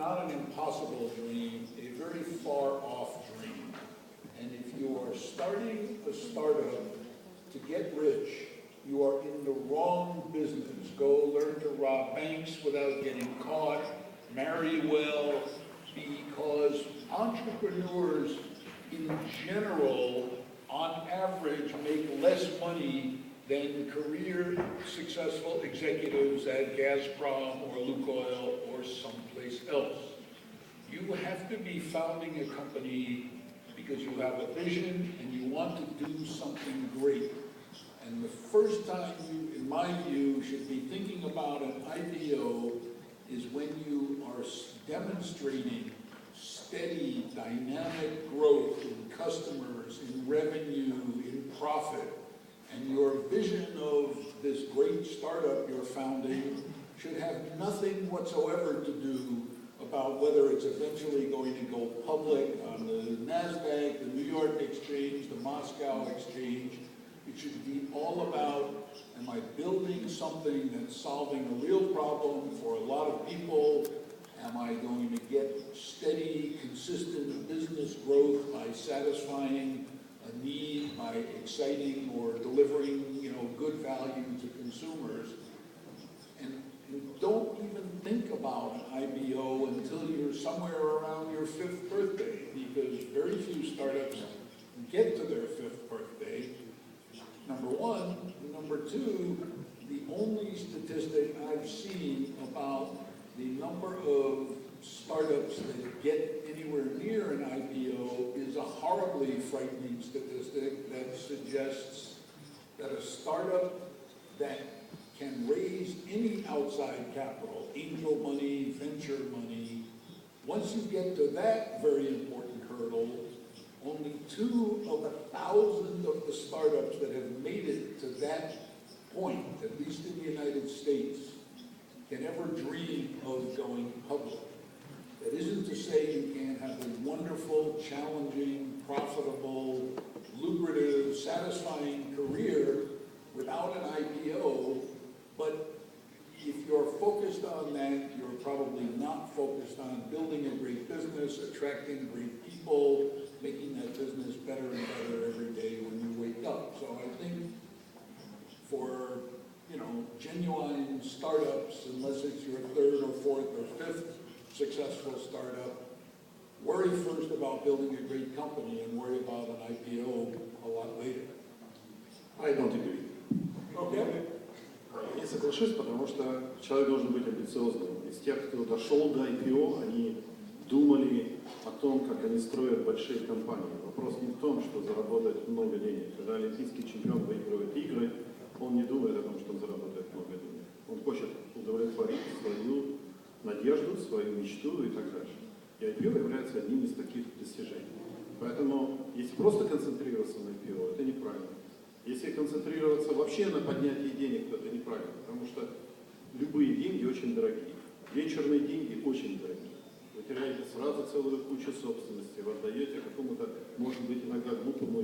not an impossible dream, a very far off dream. And if you are starting a startup to get rich, you are in the wrong business. Go learn to rob banks without getting caught, marry well, because entrepreneurs in general, on average, make less money than career successful executives at Gazprom or Lukoil or someplace else. You have to be founding a company because you have a vision and you want to do something great. And the first time you, in my view, should be thinking about an IPO is when you are demonstrating steady, dynamic growth in customers, in revenue, in profit. And your vision of this great startup you're founding should have nothing whatsoever to do about whether it's eventually going to go public on the NASDAQ, the New York Exchange, the Moscow Exchange. It should be all about, am I building something that's solving a real problem for a lot of people? Am I going to get steady, consistent business growth by satisfying a need, by exciting or delivering, good value to consumers? And don't even think about an IPO until you're somewhere around your 5th birthday, because very few startups get to their 5th birthday, number one. Number two, the only statistic I've seen about the number of startups that get anywhere near an IPO is a horribly frightening statistic that suggests that a startup that can raise any outside capital, angel money, venture money, once you get to that very important hurdle, only 2 of 1,000 of the startups that have made it to that point, at least in the United States, can ever dream of going public. That isn't to say you can't have a wonderful, challenging, profitable, lucrative, satisfying career without an IPO, but if you're focused on that, you're probably not focused on building a great business, attracting great people, making that business better and better every day when you wake up. So I think for genuine startups, unless it's your 3rd or 4th or 5th successful startup, worry first about building a great company and worry about an IPO a lot later. I don't agree. Okay. Я не соглашусь, потому что человек должен быть амбициозным. Из тех, кто дошел до IPO, они думали о том, как они строят большие компании. Вопрос не в том, что заработать много денег. Когда олимпийский чемпион выигрывает игры, он не думает о том, что он заработает много денег. Он хочет удовлетворить свою надежду, свою мечту и так дальше. И IPO является одним из таких достижений. Поэтому, если просто концентрироваться на IPO, это неправильно. Если концентрироваться вообще на поднятии денег, то это неправильно, потому что любые деньги очень дорогие. Вечерные деньги очень дорогие. Вы теряете сразу целую кучу собственности, вы отдаете какому-то, может быть, иногда глупому